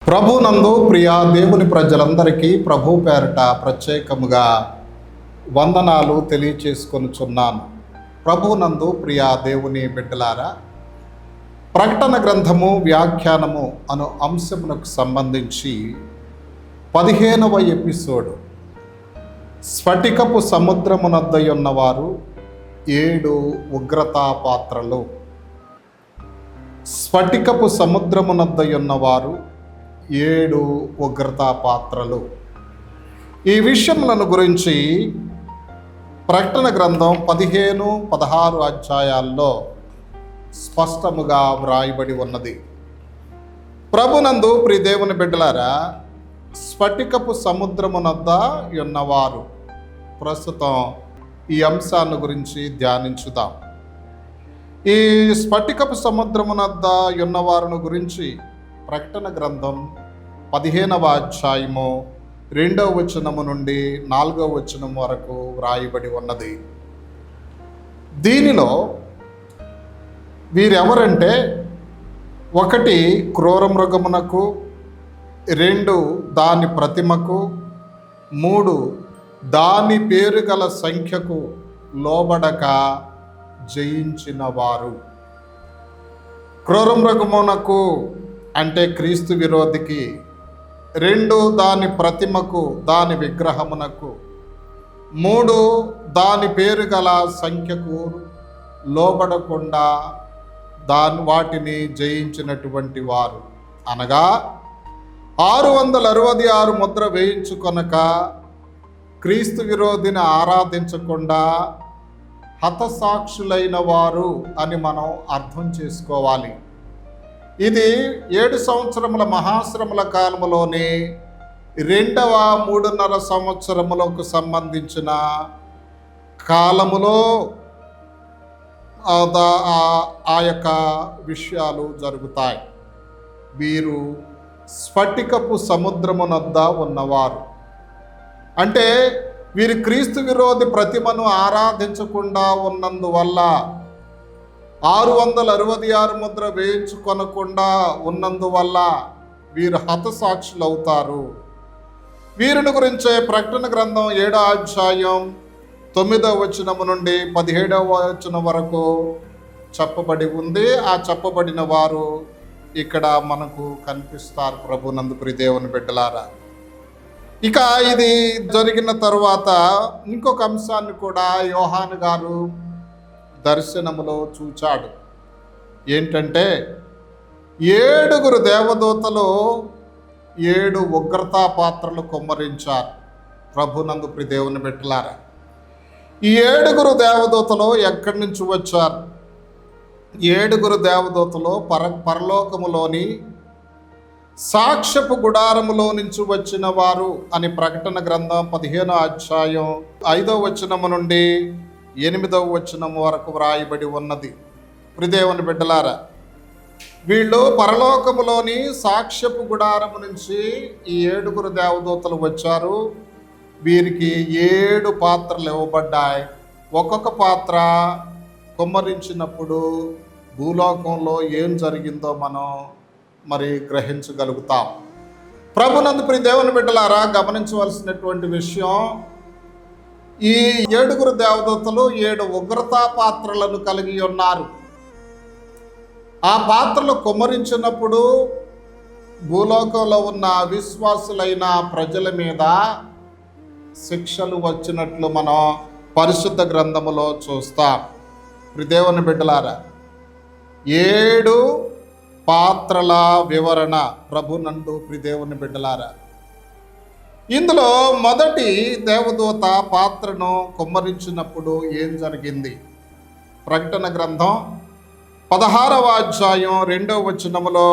ప్రభునందు ప్రియా దేవుని ప్రజలందరికీ ప్రభు పేరట ప్రత్యేకముగా వందనాలు తెలియచేసుకొనుచున్నాను. ప్రభునందు ప్రియా దేవుని బిడ్డలారా, ప్రకటన గ్రంథము వ్యాఖ్యానము అను అంశమునకు సంబంధించి 15వ ఎపిసోడ్, స్ఫటికపు సముద్రమునద్దయున్నవారు 7 ఉగ్రతా పాత్రలు. స్ఫటికపు సముద్రమునద్దయున్నవారు 7 ఉగ్రతా పాత్రలు. ఈ విషయములను గురించి ప్రకటన గ్రంథం 15, 16 అధ్యాయాల్లో స్పష్టముగా వ్రాయబడి ఉన్నది. ప్రభునందు ప్రియ దేవుని బిడ్డలారా, స్ఫటికపు సముద్రమునద్ద ఉన్నవారు, ప్రస్తుతం ఈ అంశాన్ని గురించి ధ్యానించుదాం. ఈ స్ఫటికపు సముద్రమునద్ద ఉన్నవారును గురించి ప్రకటన గ్రంథం 15వ అధ్యాయము 2వ వచనము నుండి 4వ వచనం వరకు వ్రాయబడి ఉన్నది. దీనిలో వీరెవరంటే, 1 క్రూర మృగమునకు, 2 దాని ప్రతిమకు, 3 దాని పేరు గల సంఖ్యకు లోబడక జయించిన వారు. క్రూర మృగమునకు అంటే క్రీస్తు విరోధికి, 2 దాని ప్రతిమకు, దాని విగ్రహమునకు, 3 దాని పేరు గల సంఖ్యకు లోబడకుండా వాటిని జయించినటువంటి వారు. అనగా 666 ముద్ర వేయించుకొనక క్రీస్తు విరోధిని ఆరాధించకుండా హతసాక్షులైన వారు అని మనం అర్థం చేసుకోవాలి. ఇది 7 సంవత్సరముల మహాశ్రమల కాలములోని 2వ 3.5 సంవత్సరములకు సంబంధించిన కాలములో ఆ యొక్క విషయాలు జరుగుతాయి. వీరు స్ఫటికపు సముద్రమునద్ద ఉన్నవారు. అంటే వీరు క్రీస్తు విరోధి ప్రతిమను ఆరాధించకుండా ఉన్నందువల్ల, 666 ముద్ర వేయించుకొనకుండా ఉన్నందువల్ల వీరు హతసాక్షులు అవుతారు. వీరిని గురించే ప్రకటన గ్రంథం 7వ అధ్యాయం 9వ వచనము నుండి 17వ వచనం వరకు చెప్పబడి ఉంది. ఆ చెప్పబడిన వారు ఇక్కడ మనకు కనిపిస్తారు. ప్రభునందు ప్రియ దేవుని బిడ్డలారా, ఇక ఇది జరిగిన తరువాత ఇంకొక అంశాన్ని కూడా యోహాను గారు దర్శనములో చూచాడు. ఏంటంటే, 7 దేవదూతలు 7 ఉగ్రతా పాత్రలు కుమ్మరించారు. ప్రభునందు ప్రియ దేవుని బిడ్డలారా, ఈ 7 దేవదూతలు ఎక్కడి నుంచి వచ్చారు? 7 దేవదూతలు పరలోకములోని సాక్ష్యపు గుడారములో నుంచి వచ్చిన వారు అని ప్రకటన గ్రంథం 15వ అధ్యాయం 5వ వచనము నుండి 8వ వచనము వరకు వ్రాయబడి ఉన్నది. ప్రియదేవుని బిడ్డలారా, వీళ్ళు పరలోకములోని సాక్ష్యపు గుడారము నుంచి ఈ 7 దేవదూతలు వచ్చారు. వీరికి 7 పాత్రలు ఇవ్వబడ్డాయి. ఒక్కొక్క పాత్ర కుమ్మరించినప్పుడు భూలోకంలో ఏం జరిగిందో మనం గ్రహించగలుగుతాం. ప్రభునందు ప్రియ దేవుని బిడ్డలారా, గమనించవలసినటువంటి విషయం, ఈ 7 దేవదూతలు 7 ఉగ్రతా పాత్రలను కలిగి ఉన్నారు. ఆ పాత్రలు కుమ్మరించినప్పుడు భూలోకంలో ఉన్న అవిశ్వాసులైన ప్రజల మీద శిక్షలు వచ్చినట్లు మనం పరిశుద్ధ గ్రంథములో చూస్తాం. దేవుని బిడ్డలారా, 7 పాత్రల వివరణ. ప్రభునందు దేవుని బిడ్డలారా, ఇందులో మొదటి దేవదూత పాత్రను కుమ్మరించినప్పుడు ఏం జరిగింది? ప్రకటన గ్రంథం 16వ అధ్యాయం 2వ వచనములో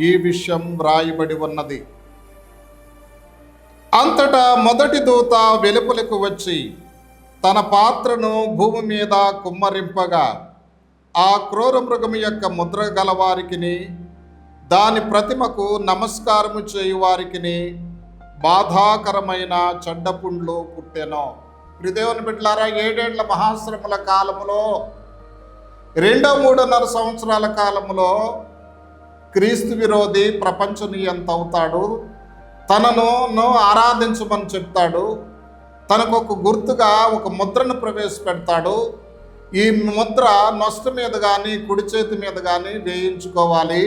ఈ విషయం వ్రాయబడి ఉన్నది. అంతటా మొదటి దూత వెలుపలకు వచ్చి తన పాత్రను భూమి మీద కుమ్మరింపగా, ఆ క్రూర మృగము యొక్క ముద్ర గలవారికిని, దాని ప్రతిమకు నమస్కారము చేయువారికిని బాధాకరమైన చెడ్డపుండ్లు పుట్టెను. ప్రియదేవుని బిడ్డలారా, 7 ఏళ్ల మహాశ్రమల కాలములో 2 3.5 సంవత్సరాల కాలంలో క్రీస్తు విరోధి, ప్రపంచ నియంత అవుతాడు, తనను ఆరాధించమని చెప్తాడు, తనకు ఒక గుర్తుగా ఒక ముద్రను ప్రవేశపెడతాడు. ఈ ముద్ర నొస్ట మీద కానీ కుడి చేతి మీద కానీ వేయించుకోవాలి.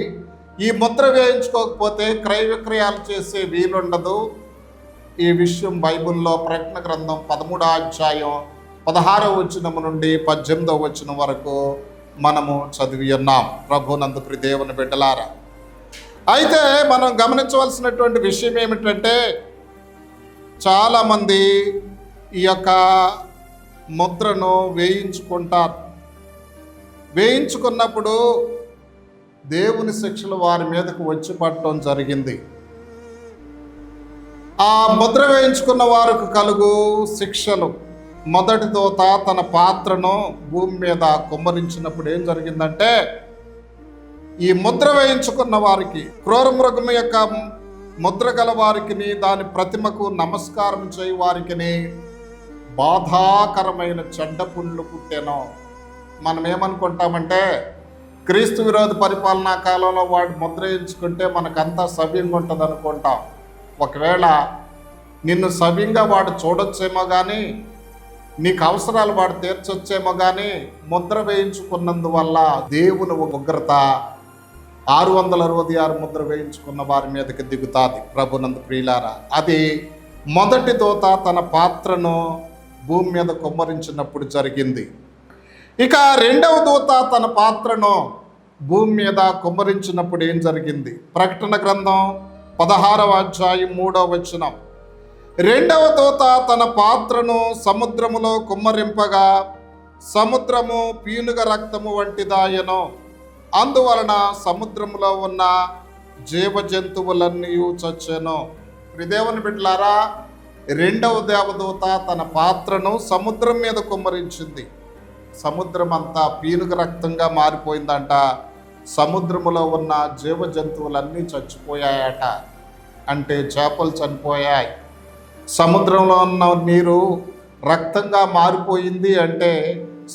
ఈ ముద్ర వేయించుకోకపోతే క్రయ విక్రయాలు చేసే వీలుండదు. ఈ విషయం బైబిల్లో ప్రకటన గ్రంథం 13వ అధ్యాయం 16వ వచనం నుండి 18వ వచనం వరకు మనము చదివి ఉన్నాం. ప్రభునందు ప్రియ దేవుని బిడ్డలారా, అయితే మనం గమనించవలసినటువంటి విషయం ఏమిటంటే, చాలామంది ఈ యొక్క ముద్రను వేయించుకుంటారు. వేయించుకున్నప్పుడు దేవుని శిక్షలు వారి మీదకు వచ్చి పడటం జరిగింది. ఆ ముద్ర వేయించుకున్న వారికి కలుగు శిక్షలు. మొదటి దూత తన పాత్రను భూమి మీద కుమ్మరించినప్పుడు ఏం జరిగిందంటే, ఈ ముద్ర వేయించుకున్న వారికి, క్రూర మృగము యొక్క ముద్ర గల వారికి, దాని ప్రతిమకు నమస్కారం చేయి వారికి బాధాకరమైన చెడ్డ పుండ్లు పుట్టెను. మనం ఏమనుకుంటామంటే, క్రీస్తు విరోధ పరిపాలనా కాలంలో వాడు ముద్ర వేయించుకుంటే మనకంతా సవ్యంగా ఉంటుంది అనుకుంటాం. ఒకవేళ నిన్ను సవ్యంగా వాడు చూడొచ్చేమో కానీ, నీకు అవసరాలు వాడు తీర్చొచ్చేమో కానీ, ముద్ర వేయించుకున్నందువల్ల దేవుని ఉగ్రత 666 ముద్ర వేయించుకున్న వారి మీదకి దిగుతాది. ప్రభునందు ప్రియులారా, అది మొదటి దూత తన పాత్రను భూమి మీద కుమ్మరించినప్పుడు జరిగింది. ఇక రెండవ దూత తన పాత్రను భూమి మీద కుమ్మరించినప్పుడు ఏం జరిగింది? ప్రకటన గ్రంథం 16వ అధ్యాయం 3వ వచనం. రెండవ దూత తన పాత్రను సముద్రములో కుమ్మరింపగా సముద్రము పీనుగ రక్తము వంటిదాయను. అందువలన సముద్రములో ఉన్న జీవజంతువులన్నీ చచ్చెను. దేవుని బిడ్డలారా, రెండవ దేవదూత తన పాత్రను సముద్రం మీద కుమ్మరించింది. సముద్రం అంతా పీనుగ రక్తంగా మారిపోయిందంట. సముద్రములో ఉన్న జీవజంతువులన్నీ చచ్చిపోయాయట. అంటే చేపలు చనిపోయాయి. సముద్రంలో ఉన్న నీరు రక్తంగా మారిపోయింది అంటే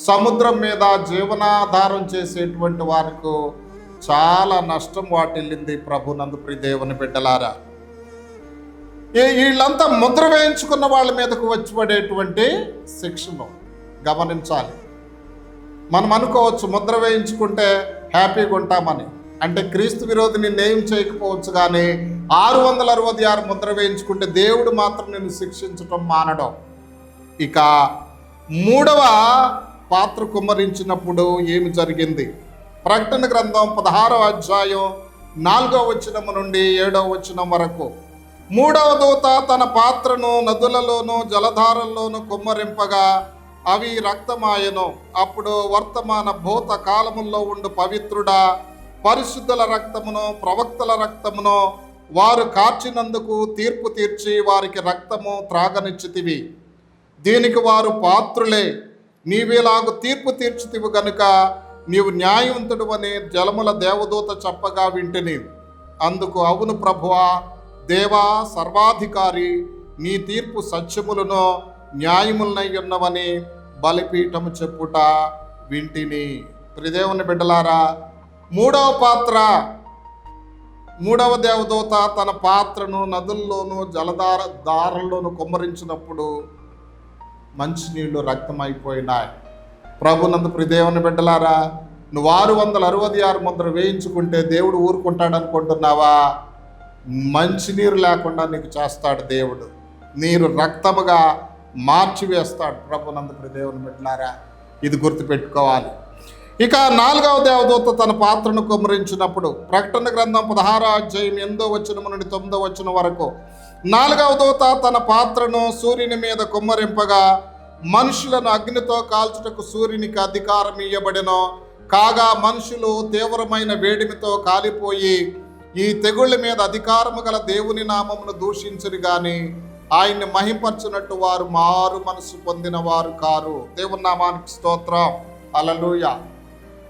సముద్రం మీద జీవనాధారం చేసేటువంటి వారికి చాలా నష్టం వాటిల్లింది. ప్రభునందు ప్రియ దేవుని బిడ్డలారా, వీళ్ళంతా ముద్ర వేయించుకున్న వాళ్ళ మీదకు వచ్చి పడేటువంటి శిక్షను గమనించాలి. మనం అనుకోవచ్చు ముద్ర వేయించుకుంటే హ్యాపీగా ఉంటామని. అంటే క్రీస్తు విరోధి నిన్ను ఏం చేయకపోవచ్చు, కానీ 666 ముద్ర వేయించుకుంటే దేవుడు మాత్రం నిన్ను శిక్షించటం మానడం. ఇక మూడవ పాత్ర కుమ్మరించినప్పుడు ఏమి జరిగింది? ప్రకటన గ్రంథం 16వ అధ్యాయం 4వ వచనం నుండి 7వ వచనం వరకు. మూడవ దూత తన పాత్రను నదులలోను జలధారల్లోను కుమ్మరింపగా అవి రక్తమాయను. అప్పుడు వర్తమాన భూత కాలముల్లో ఉండు పవిత్రుడా, పరిశుద్ధుల రక్తమును ప్రవక్తల రక్తమును వారు కార్చినందుకు తీర్పు తీర్చి వారికి రక్తము త్రాగనిచ్చితివి. దీనికి వారు పాత్రులే. నీవేలాగు తీర్పు తీర్చితివి గనుక నీవు న్యాయవంతుడు అని జలముల దేవదూత చెప్పగా వింటిని. అందుకు అవును ప్రభువా, దేవా సర్వాధికారి, నీ తీర్పు సత్యములను న్యాయములనై ఉన్నవని బలిపీఠము చెప్పుట వింటిని. ప్రియదేవుని బిడ్డలారా, మూడవ దేవదూత తన పాత్రను నదుల్లోనూ దారల్లోనూ కుమ్మరించినప్పుడు మంచినీళ్ళు రక్తమైపోయినాయి. ప్రభునందు ప్రియదేవుని బిడ్డలారా, నువ్వు 666 ముద్ర వేయించుకుంటే దేవుడు ఊరుకుంటాడనుకుంటున్నావా? మంచినీరు లేకుండా నీకు చేస్తాడు దేవుడు. నీరు రక్తముగా మార్చివేస్తాడు. ప్రభునందు ప్రియదేవుని బిడ్డలారా, ఇది గుర్తుపెట్టుకోవాలి. ఇక 4వ దేవదూత తన పాత్రను కుమ్మరించినప్పుడు ప్రకటన గ్రంథం 16వ అధ్యాయం 8వ వచనం నుండి 9వ వచనం వరకు. 4వ దూత తన పాత్రను సూర్యుని మీద కుమ్మరింపగా మనుషులను అగ్నితో కాల్చుటకు సూర్యునికి అధికారం ఇయ్యబడెను. కాగా మనుషులు తీవ్రమైన వేడిమితో కాలిపోయి ఈ తెగుళ్ళ మీద అధికారము గల దేవుని నామమును దూషించరు గాని ఆయన్ని మహింపరచునట్టు వారు మారు మనసు పొందిన వారు కారు. దేవుని నామానికి స్తోత్రం. హల్లెలూయా.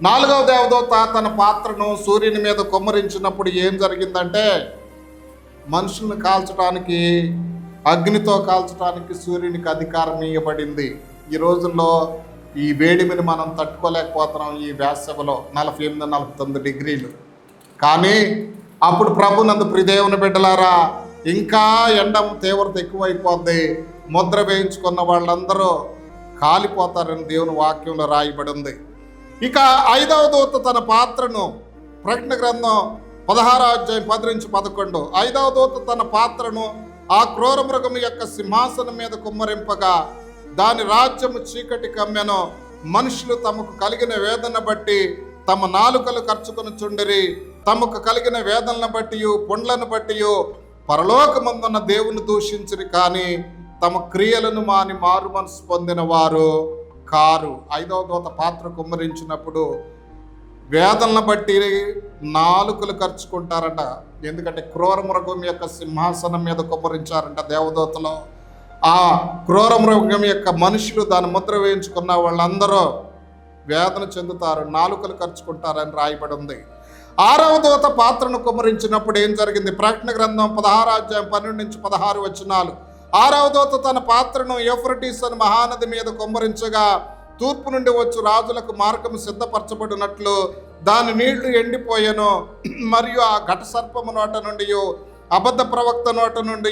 4వ దేవదూత తన పాత్రను సూర్యుని మీద కుమ్మరించినప్పుడు ఏం జరిగిందంటే, మనుషులను కాల్చడానికి, అగ్నితో కాల్చడానికి సూర్యునికి అధికారం ఇవ్వబడింది. ఈ రోజుల్లో ఈ వేడిమిని మనం తట్టుకోలేకపోతున్నాం. ఈ వేసవిలో 48-49 డిగ్రీలు. కానీ అప్పుడు ప్రభునందు ప్రియదేవుని బిడ్డలారా ఇంకా ఎండ తీవ్రత ఎక్కువైపోద్ది. ముద్ర వేయించుకున్న వాళ్ళందరూ కాలిపోతారని దేవుని వాక్యంలో రాయబడి ఉంది. ఇక 5వ దూత తన పాత్రను, ప్రకటన గ్రంథం 16వ అధ్యాయం 10-11, 5వ దూత తన పాత్రను ఆ క్రూర మృగము యొక్క సింహాసనం మీద కుమ్మరింపగా దాని రాజ్యము చీకటి కమ్మెను. మనుషులు తమకు కలిగిన వేదన బట్టి తమ నాలుకలు ఖర్చుకొని చుండిరి. తమకు కలిగిన వేదనను బట్టి పుండ్లను బట్టి పరలోకమందున్న దేవుని దూషించిరి, కానీ తమ క్రియలను మాని మారు మనసు పొందిన వారు కారు. 5వ దూత పాత్ర కుమ్మరించినప్పుడు వేదనను బట్టి నాలుకలు ఖర్చుకుంటారట. ఎందుకంటే క్రూర మృగం యొక్క సింహాసనం మీద కుమ్మరించారంట దేవదూతలో. ఆ క్రూర మృగం యొక్క మనుషులు దాని ముద్ర వేయించుకున్న వాళ్ళందరూ వేదన చెందుతారు, నాలుకలు ఖర్చుకుంటారని రాయబడి ఉంది. 6వ దూత పాత్రను కుమ్మరించినప్పుడు ఏం జరిగింది? ప్రకటన గ్రంథం 16వ అధ్యాయం 12-16 వచనాలు. 6వ దూత తన పాత్రను యూఫ్రటీస్ అని మహానది మీద కుమ్మరించగా తూర్పు నుండి వచ్చు రాజులకు మార్గము సిద్ధపరచబడినట్లు దాని నీళ్లు ఎండిపోయెను. మరియు ఆ ఘట సర్పము నోట నుండి, అబద్ధ ప్రవక్త నోట నుండి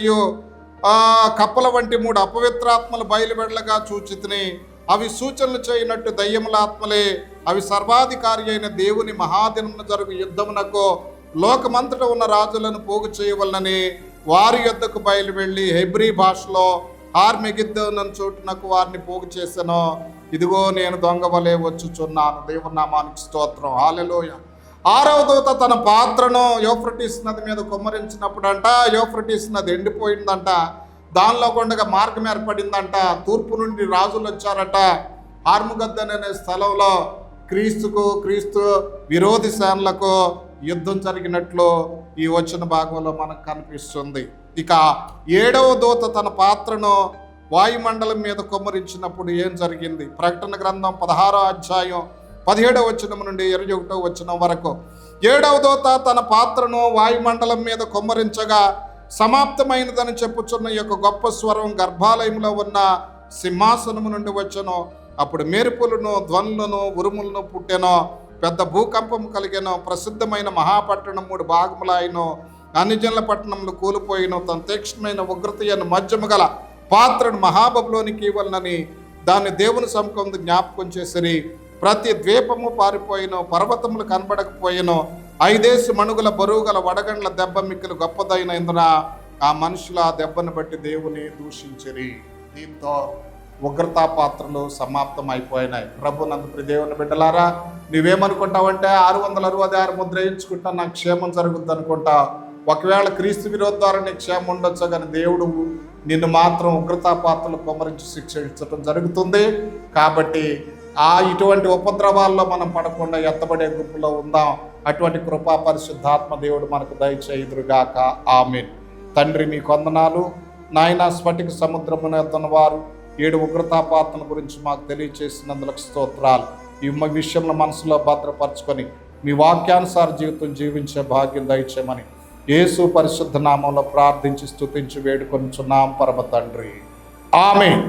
కప్పల వంటి 3 అపవిత్రాత్మలు బయలువెళ్ళగా చూచితిని. అవి సూచనలు చేయనట్టు దయ్యముల ఆత్మలే. అవి సర్వాధికారి అయిన దేవుని మహాదినమున జరుగు యుద్ధమునకు లోకమంతట ఉన్న రాజులను పోగు చేయవలనని వారి యొద్దకు బయలు వెళ్ళి హెబ్రీ భాషలో హార్మెగిద్దోను చోటునకు వారిని పోగు చేశాను. ఇదిగో నేను దొంగ వలె వచ్చుచున్నాను. దేవుని నామానికి స్తోత్రం, హల్లెలూయా. 6వ దూత తన పాత్రను యూఫ్రటీస్ నది మీద కుమ్మరించినప్పుడంట యూఫ్రటీస్ నది ఎండిపోయిందంట. దానిలో గుండగా మార్గం ఏర్పడిందంట. తూర్పు నుండి రాజులు వచ్చారట. హార్ముగద్దన్ అనే స్థలంలో క్రీస్తు విరోధి సేనలకు యుద్ధం జరిగినట్లు ఈ వచ్చిన భాగంలో మనకు కనిపిస్తుంది. ఇక 7వ దూత తన పాత్రను వాయుమండలం మీద కుమ్మరించినప్పుడు ఏం జరిగింది? ప్రకటన గ్రంథం 16వ అధ్యాయం 17వ వచనం నుండి 21వ వచనం వరకు. 7వ దూత తన పాత్రను వాయుమండలం మీద కుమ్మరించగా సమాప్తమైనదని చెప్పుచున్న ఈ యొక్క గొప్ప స్వరం గర్భాలయంలో ఉన్న సింహాసనము నుండి వచ్చెను. అప్పుడు మెరుపులను, ధ్వనులను, ఉరుములను పుట్టెను. పెద్ద భూకంపం కలిగెను. ప్రసిద్ధమైన మహాపట్టణం 3 భాగములాయను. అన్ని జనుల పట్టణములు కూలిపోయిను. తన తీక్ష్ణమైన ఉగ్రత అయిన మధ్యము గల పాత్రను మహాబబులోనికి ఇవ్వాలని దాన్ని దేవుని సముఖంలో జ్ఞాపకం చేసిరి. ప్రతి ద్వీపము పారిపోయిను, పర్వతములు కనబడకపోయిను. 5 మణుగుల బరువు గల వడగండ్ల దెబ్బ మిక్కిలి గొప్పదైనందున ఆ మనుషుల ఆ దెబ్బను బట్టి దేవుని దూషించిరి. దీంతో ఉగ్రతా పాత్రలు సమాప్తం అయిపోయినాయి. ప్రభునందు ప్రియదేవుని బిడ్డలారా, నువ్వేమనుకుంటావంటే 666 ముద్ర వేయించుకుంటా నాకు క్షేమం జరుగుద్ది అనుకుంటా. ఒకవేళ క్రీస్తు విరోధ ద్వారా నీకు క్షేమం ఉండొచ్చు, కానీ దేవుడు నిన్ను మాత్రం ఉగ్రతా పాత్రలు కుమ్మరించి శిక్షించడం జరుగుతుంది. కాబట్టి ఇటువంటి ఉపద్రవాల్లో మనం పడకుండా ఎత్తబడే గుంపులో ఉందాం. అటువంటి కృపా పరిశుద్ధాత్మ దేవుడు మనకు దయచేయుదురుగాక. ఆమేన్. తండ్రి నీ వందనాలు నాయన. స్ఫటిక సముద్రమున ఎత్తున్న వారు 7 ఉగ్రతా పాత్రల గురించి మాకు తెలియచేసినందుకు స్తోత్రాలు. ఈ విషయంలో మనసులో భద్రపరచుకొని మీ వాక్యానుసార జీవితం జీవించే భాగ్యం దయచేయమని యేసు పరిశుద్ధ నామంలో ప్రార్థించి స్తుతించి వేడుకొనుచున్నాం పరమ తండ్రి. ఆమేన్.